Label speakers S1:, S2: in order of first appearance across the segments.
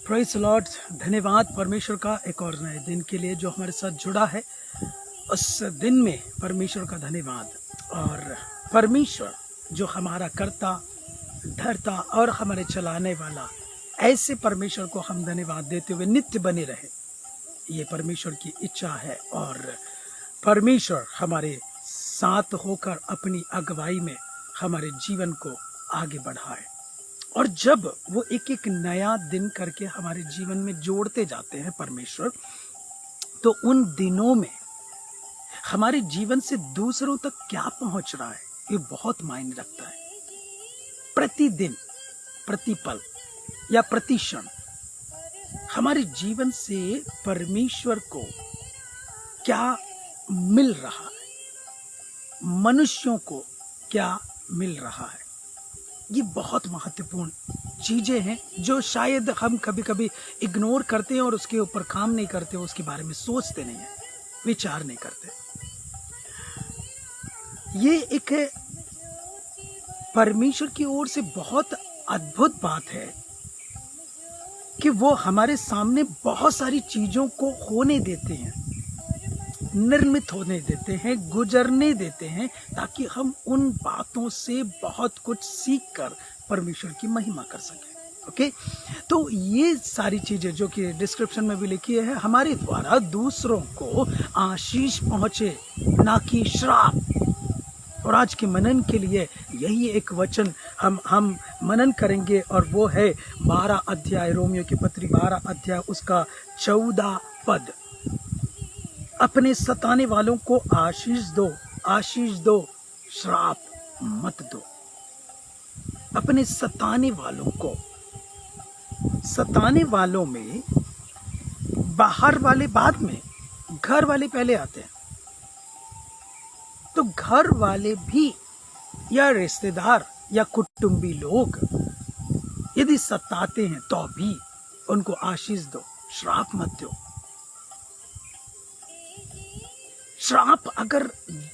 S1: Praise Lord. धन्यवाद परमेश्वर का एक और नए दिन के लिए जो हमारे साथ जुड़ा है। उस दिन में परमेश्वर का धन्यवाद। और परमेश्वर जो हमारा कर्ता धर्ता और हमारे चलाने वाला, ऐसे परमेश्वर को हम धन्यवाद देते हुए नित्य बने रहे, ये परमेश्वर की इच्छा है। और परमेश्वर हमारे साथ होकर अपनी अगुवाई में हमारे जीवन को आगे बढ़ाए। और जब वो एक एक नया दिन करके हमारे जीवन में जोड़ते जाते हैं परमेश्वर, तो उन दिनों में हमारे जीवन से दूसरों तक क्या पहुंच रहा है, ये बहुत मायने रखता है। प्रतिदिन, प्रतिपल या प्रति क्षण हमारे जीवन से परमेश्वर को क्या मिल रहा है, मनुष्यों को क्या मिल रहा है, ये बहुत महत्वपूर्ण चीजें हैं जो शायद हम कभी कभी इग्नोर करते हैं और उसके ऊपर काम नहीं करते, उसके बारे में सोचते नहीं है, विचार नहीं करते। ये एक परमेश्वर की ओर से बहुत अद्भुत बात है कि वो हमारे सामने बहुत सारी चीजों को होने देते हैं, निर्मित होने देते हैं, गुजरने देते हैं, ताकि हम उन बातों से बहुत कुछ सीखकर परमेश्वर की महिमा कर सकें। ओके, तो ये सारी चीजें जो कि डिस्क्रिप्शन में भी लिखी है, हमारे द्वारा दूसरों को आशीष पहुंचे, ना कि श्राप। और आज के मनन के लिए यही एक वचन हम मनन करेंगे, और वो है 12 अध्याय, रोमियो की पत्री 12 अध्याय उसका 14 पद। अपने सताने वालों को आशीष दो, आशीष दो, श्राप मत दो। अपने सताने वालों को, सताने वालों में बाहर वाले बाद में, घर वाले पहले आते हैं। तो घर वाले भी या रिश्तेदार या कुटुंबी लोग यदि सताते हैं तो भी उनको आशीष दो, श्राप मत दो। श्राप अगर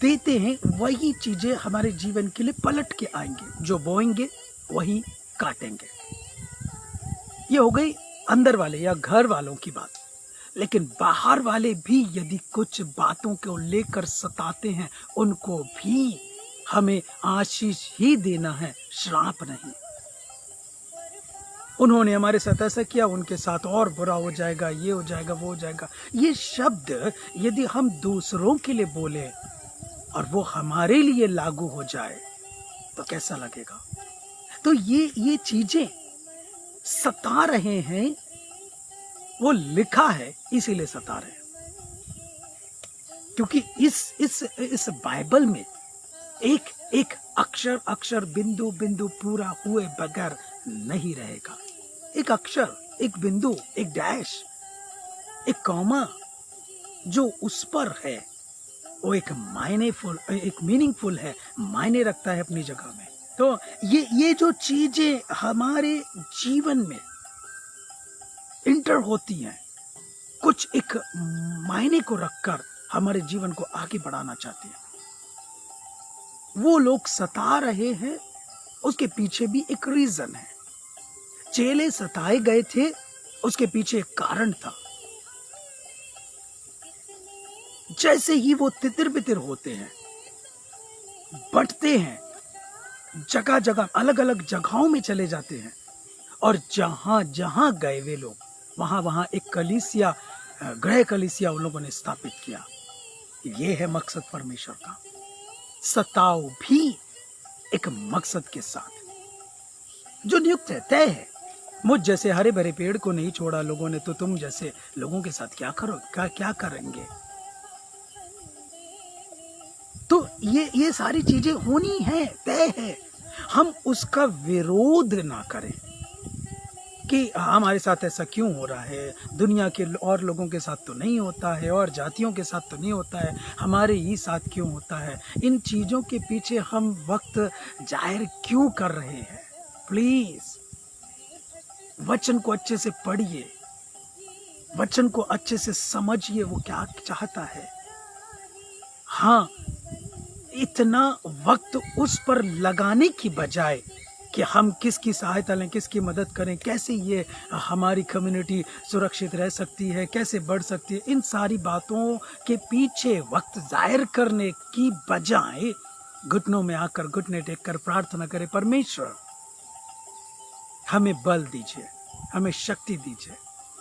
S1: देते हैं, वही चीजें हमारे जीवन के लिए पलट के आएंगे। जो बोएंगे वही काटेंगे। ये हो गई अंदर वाले या घर वालों की बात। लेकिन बाहर वाले भी यदि कुछ बातों को लेकर सताते हैं, उनको भी हमें आशीष ही देना है, श्राप नहीं। उन्होंने हमारे साथ ऐसा किया, उनके साथ और बुरा हो जाएगा, ये हो जाएगा, वो हो जाएगा। ये शब्द यदि हम दूसरों के लिए बोले और वो हमारे लिए लागू हो जाए तो कैसा लगेगा। तो ये चीजें सता रहे हैं, वो लिखा है इसीलिए सता रहे हैं, क्योंकि इस बाइबल में एक एक अक्षर अक्षर, बिंदु बिंदु पूरा हुए बगैर नहीं रहेगा। एक अक्षर, एक बिंदु, एक डैश, एक कॉमा जो उस पर है, वो एक मीनिंगफुल है, मायने रखता है अपनी जगह में। तो ये जो चीजें हमारे जीवन में इंटर होती हैं, कुछ एक मायने को रखकर हमारे जीवन को आगे बढ़ाना चाहती हैं। वो लोग सता रहे हैं, उसके पीछे भी एक रीजन है। चेले सताए गए थे, उसके पीछे एक कारण था। जैसे ही वो तितिर बितिर होते हैं, बंटते हैं, जगह जगह अलग अलग जगहों में चले जाते हैं, और जहां जहां गए वे लोग, वहां वहां एक कलीसिया, गृह कलीसिया उन लोगों ने स्थापित किया। ये है मकसद परमेश्वर का। सताओ भी एक मकसद के साथ जो नियुक्त है, तय है। मुझ जैसे हरे भरे पेड़ को नहीं छोड़ा लोगों ने, तो तुम जैसे लोगों के साथ क्या करेंगे। तो ये सारी चीजें होनी है, तय है। हम उसका विरोध ना करें कि हमारे साथ ऐसा क्यों हो रहा है, दुनिया के और लोगों के साथ तो नहीं होता है, और जातियों के साथ तो नहीं होता है, हमारे ही साथ क्यों होता है। इन चीज़ों के पीछे हम वक्त जाहिर क्यों कर रहे हैं। प्लीज़ वचन को अच्छे से पढ़िए, वचन को अच्छे से समझिए, वो क्या चाहता है। हाँ, इतना वक्त उस पर लगाने की बजाय कि हम किसकी सहायता लें, किसकी मदद करें, कैसे ये हमारी कम्युनिटी सुरक्षित रह सकती है, कैसे बढ़ सकती है, इन सारी बातों के पीछे वक्त ज़ाहिर करने की बजाय घुटनों में आकर घुटने टेक कर प्रार्थना करें, परमेश्वर हमें बल दीजिए, हमें शक्ति दीजिए,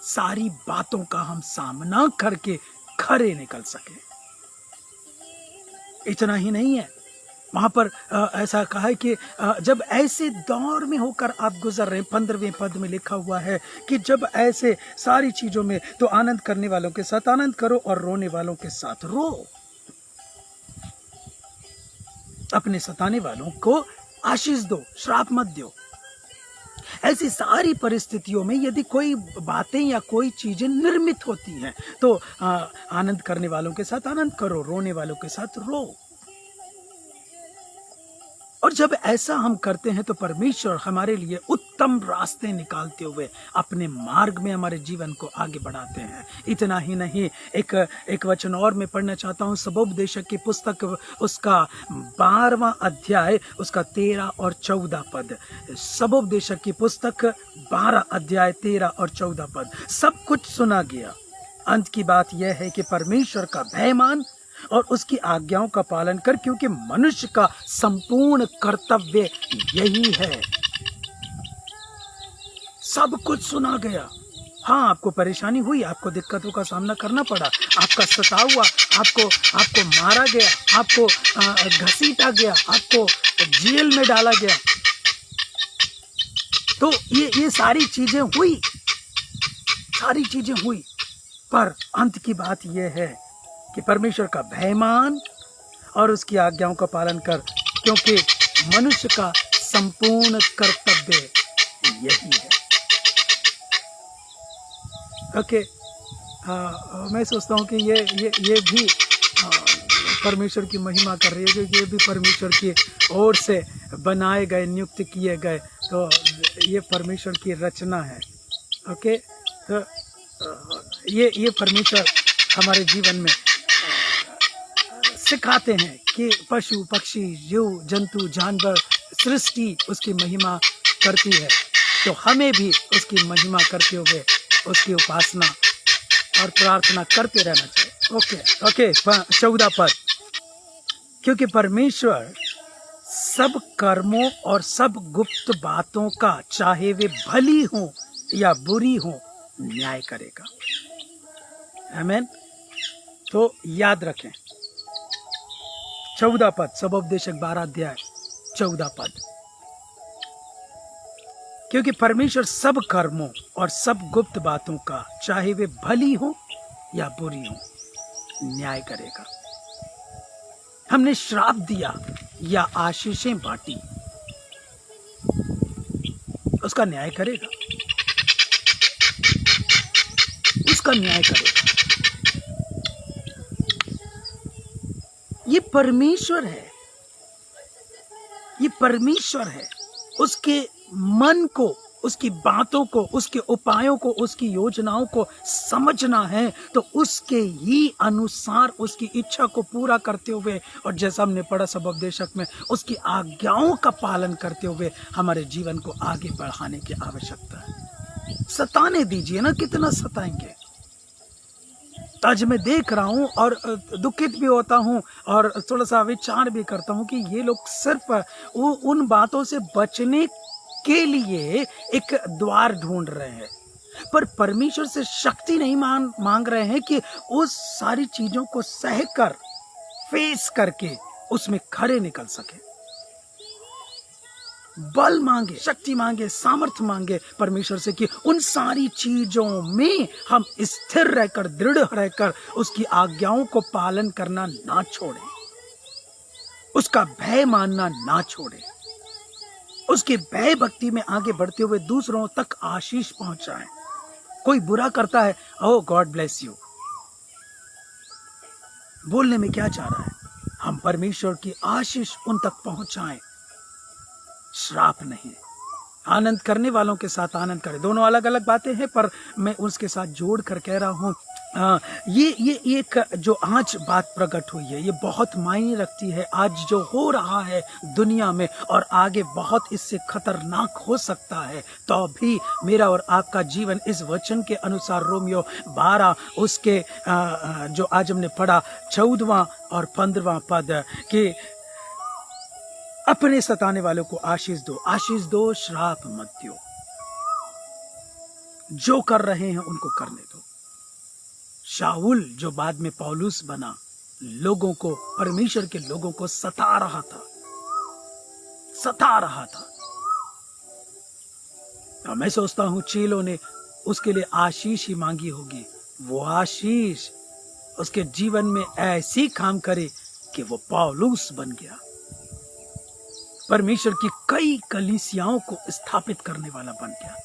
S1: सारी बातों का हम सामना करके खरे निकल सके। इतना ही नहीं है, वहां पर ऐसा कहा है कि जब ऐसे दौर में होकर आप गुजर रहे हैं, 15वें पद में लिखा हुआ है कि जब ऐसे सारी चीजों में, तो आनंद करने वालों के साथ आनंद करो और रोने वालों के साथ रो। अपने सताने वालों को आशीष दो, श्राप मत दो। ऐसी सारी परिस्थितियों में यदि कोई बातें या कोई चीजें निर्मित होती हैं, तो आनंद करने वालों के साथ आनंद करो, रोने वालों के साथ रो। और जब ऐसा हम करते हैं तो परमेश्वर हमारे लिए उत्तम रास्ते निकालते हुए अपने मार्ग में हमारे जीवन को आगे बढ़ाते हैं। इतना ही नहीं, एक वचन और मैं पढ़ना चाहता हूँ, सबोपदेशक की पुस्तक उसका 12वां अध्याय उसका 13 और 14 पद। सबोपदेशक की पुस्तक 12 अध्याय 13 और 14 पद। सब कुछ सुना गया, अंत की बात यह है कि परमेश्वर का भय मान और उसकी आज्ञाओं का पालन कर, क्योंकि मनुष्य का संपूर्ण कर्तव्य यही है। सब कुछ सुना गया। हाँ, आपको परेशानी हुई, आपको दिक्कतों का सामना करना पड़ा, आपका सता हुआ, आपको मारा गया, आपको घसीटा गया, आपको जेल में डाला गया, तो ये सारी चीजें हुई, सारी चीजें हुई। पर अंत की बात यह है कि परमेश्वर का भय मान और उसकी आज्ञाओं का पालन कर, क्योंकि मनुष्य का संपूर्ण कर्तव्य यही है। ओके, मैं सोचता हूँ कि ये भी परमेश्वर की महिमा कर रही है, क्योंकि ये भी परमेश्वर की ओर से बनाए गए, नियुक्त किए गए, तो ये परमेश्वर की रचना है। ओके, तो ये परमेश्वर हमारे जीवन में सिखाते हैं कि पशु पक्षी जीव जंतु जानवर सृष्टि उसकी महिमा करती है, तो हमें भी उसकी महिमा करते हुए उसकी उपासना और प्रार्थना करते रहना चाहिए। ओके, 14 पद। क्योंकि परमेश्वर सब कर्मों और सब गुप्त बातों का, चाहे वे भली हो या बुरी हो, न्याय करेगा। आमीन। तो याद रखें, 14 पद, सबोपदेशक 12 अध्याय 14 पद। क्योंकि परमेश्वर सब कर्मों और सब गुप्त बातों का, चाहे वे भली हो या बुरी हो, न्याय करेगा। हमने श्राप दिया या आशीषें बांटी, उसका न्याय करेगा, उसका न्याय करेगा। ये परमेश्वर है, ये परमेश्वर है। उसके मन को, उसकी बातों को, उसके उपायों को, उसकी योजनाओं को समझना है, तो उसके ही अनुसार उसकी इच्छा को पूरा करते हुए, और जैसा हमने पढ़ा सबोपदेशक में, उसकी आज्ञाओं का पालन करते हुए हमारे जीवन को आगे बढ़ाने की आवश्यकता है। सताने दीजिए ना, कितना सताएंगे। आज मैं देख रहा हूँ और दुखित भी होता हूँ और थोड़ा सा विचार भी करता हूँ कि ये लोग सिर्फ उन बातों से बचने के लिए एक द्वार ढूंढ रहे हैं, पर परमेश्वर से शक्ति नहीं मांग रहे हैं कि उस सारी चीजों को सहकर, फेस करके उसमें खड़े निकल सके। बल मांगे, शक्ति मांगे, सामर्थ्य मांगे परमेश्वर से कि उन सारी चीजों में हम स्थिर रहकर, दृढ़ रहकर उसकी आज्ञाओं को पालन करना ना छोड़ें, उसका भय मानना ना छोड़ें, उसके भय भक्ति में आगे बढ़ते हुए दूसरों तक आशीष पहुंचाएं। कोई बुरा करता है, ओह गॉड ब्लेस यू, बोलने में क्या चाह रहा है? हम परमेश्वर की आशीष उन तक पहुंचाएं, श्राप नहीं। आनंद करने वालों के साथ आनंद करें। दोनों अलग अलग बातें हैं, पर मैं उसके साथ जोड़ कर कह रहा हूं ये एक जो आज बात प्रकट हुई है, ये बहुत मायने रखती है। आज जो हो रहा है दुनिया में और आगे बहुत इससे खतरनाक हो सकता है, तो भी मेरा और आपका जीवन इस वचन के अनुसार रोमियो 12 उसके जो आज हमने पढ़ा 14वां और 15वां पद कि अपने सताने वालों को आशीष दो, श्राप मत दो। जो कर रहे हैं उनको करने दो। शाऊल जो बाद में पौलुस बना, लोगों को, परमेश्वर के लोगों को सता रहा था। तो मैं सोचता हूं चेलों ने उसके लिए आशीष ही मांगी होगी। वो आशीष उसके जीवन में ऐसी काम करे कि वो पौलुस बन गया, परमेश्वर की कई कलीसियाओं को स्थापित करने वाला बन गया,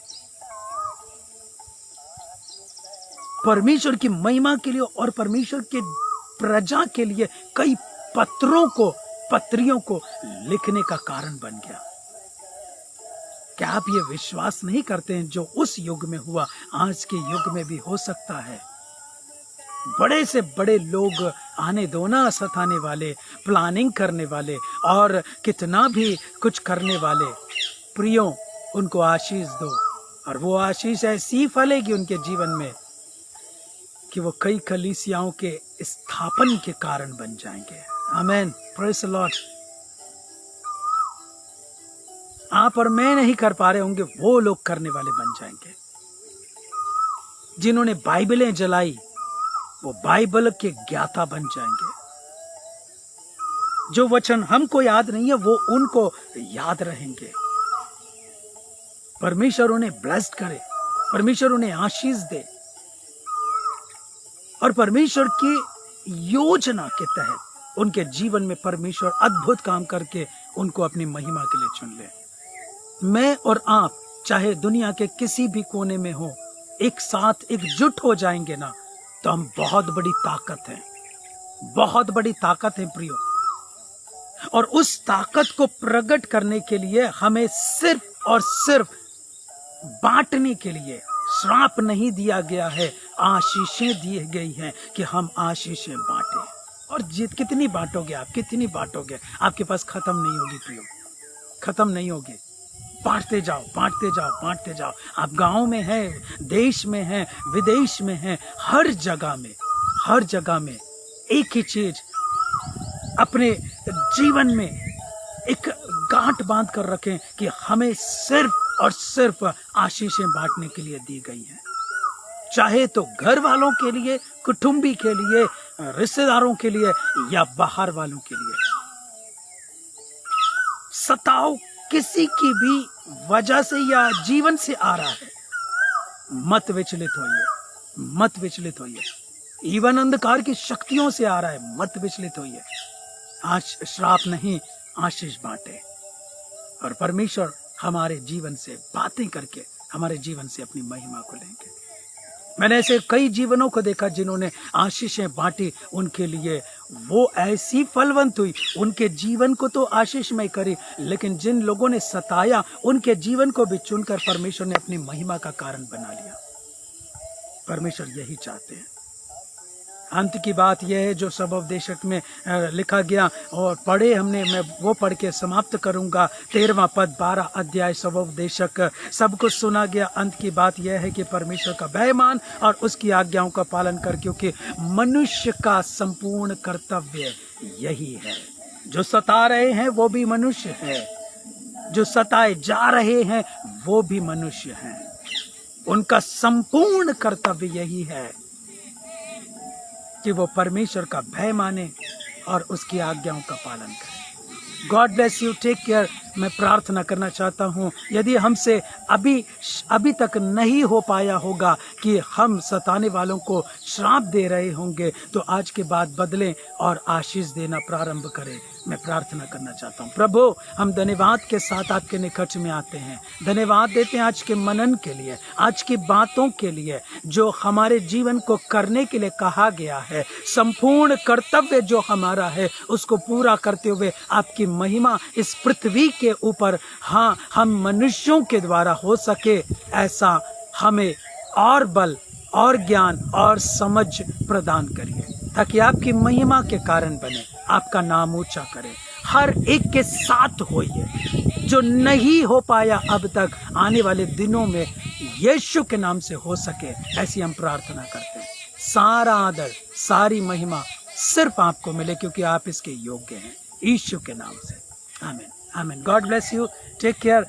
S1: परमेश्वर की महिमा के लिए और परमेश्वर के प्रजा के लिए कई पत्रियों को लिखने का कारण बन गया। क्या आप ये विश्वास नहीं करते हैं जो उस युग में हुआ आज के युग में भी हो सकता है? बड़े से बड़े लोग आने दो ना, सताने वाले, प्लानिंग करने वाले और कितना भी कुछ करने वाले, प्रियो उनको आशीष दो और वो आशीष ऐसी फलेगी उनके जीवन में कि वो कई कलीसियाओं के स्थापन के कारण बन जाएंगे। आमेन, प्रेज़ द लॉर्ड। आप और मैं नहीं कर पा रहे होंगे, वो लोग करने वाले बन जाएंगे। जिन्होंने बाइबलें जलाई वो बाइबल के ज्ञाता बन जाएंगे। जो वचन हमको याद नहीं है वो उनको याद रहेंगे। परमेश्वर उन्हें ब्लेस्ड करे, परमेश्वर उन्हें आशीष दे और परमेश्वर की योजना के तहत उनके जीवन में परमेश्वर अद्भुत काम करके उनको अपनी महिमा के लिए चुन ले। मैं और आप चाहे दुनिया के किसी भी कोने में हो, एक साथ एकजुट हो जाएंगे ना, तो हम बहुत बड़ी ताकत है, बहुत बड़ी ताकत है प्रियो। और उस ताकत को प्रकट करने के लिए हमें सिर्फ और सिर्फ बांटने के लिए श्राप नहीं दिया गया है, आशीषें दी गई हैं कि हम आशीषें बांटें। और कितनी बांटोगे आप, कितनी बांटोगे, आपके पास खत्म नहीं होगी प्रियो, खत्म नहीं होगी। बांटते जाओ, बांटते जाओ, बांटते जाओ। आप गांव में हैं, देश में हैं, विदेश में हैं, हर जगह में एक ही चीज अपने जीवन में एक गांठ बांध कर रखें कि हमें सिर्फ और सिर्फ आशीषें बांटने के लिए दी गई हैं। चाहे तो घर वालों के लिए, कुटुंबी के लिए, रिश्तेदारों के लिए या बाहर वालों के लिए। सताव किसी की भी वजह से या जीवन से आ रहा है, मत विचलित होइए, मत विचलित होइए। इवन अंधकार की शक्तियों से आ रहा है, मत विचलित होइए। आज श्राप नहीं, आशीष बांटे और परमेश्वर हमारे जीवन से बातें करके हमारे जीवन से अपनी महिमा को लेंगे। मैंने ऐसे कई जीवनों को देखा जिन्होंने आशीषें बांटी, उनके लिए वो ऐसी फलवंत हुई, उनके जीवन को तो आशीषमय करी, लेकिन जिन लोगों ने सताया उनके जीवन को भी चुनकर परमेश्वर ने अपनी महिमा का कारण बना लिया। परमेश्वर यही चाहते हैं। अंत की बात यह है जो सबोपदेशक में लिखा गया और पढ़े हमने, मैं वो पढ़ के समाप्त करूंगा। 13वां पद 12 अध्याय सबोपदेशक, सब कुछ सुना गया। अंत की बात यह है कि परमेश्वर का भय मान और उसकी आज्ञाओं का पालन कर, क्योंकि मनुष्य का संपूर्ण कर्तव्य यही है। जो सता रहे हैं वो भी मनुष्य है, जो सताए जा रहे हैं वो भी मनुष्य हैं। उनका संपूर्ण कर्तव्य यही है कि वो परमेश्वर का भय माने और उसकी आज्ञाओं का पालन करें। God bless you, take care. मैं प्रार्थना करना चाहता हूँ, यदि हमसे अभी तक नहीं हो पाया होगा कि हम सताने वालों को श्राप दे रहे होंगे, तो आज के बाद बदलें और आशीष देना प्रारंभ करें। मैं प्रार्थना करना चाहता हूँ। प्रभु, हम धन्यवाद के साथ आपके निकट में आते हैं, धन्यवाद देते हैं आज के मनन के लिए, आज की बातों के लिए जो हमारे जीवन को करने के लिए कहा गया है। संपूर्ण कर्तव्य जो हमारा है उसको पूरा करते हुए आपकी महिमा इस पृथ्वी के ऊपर, हाँ, हम मनुष्यों के द्वारा हो सके, ऐसा हमें और बल और ज्ञान और समझ प्रदान करिए, ताकि आपकी महिमा के कारण बने, आपका नाम ऊंचा करे, हर एक के साथ होइए। जो नहीं हो पाया अब तक, आने वाले दिनों में यीशु के नाम से हो सके, ऐसी हम प्रार्थना करते हैं। सारा आदर, सारी महिमा सिर्फ आपको मिले, क्योंकि आप इसके योग्य हैं, यीशु के नाम से। आमीन, आमीन। God bless you, take care.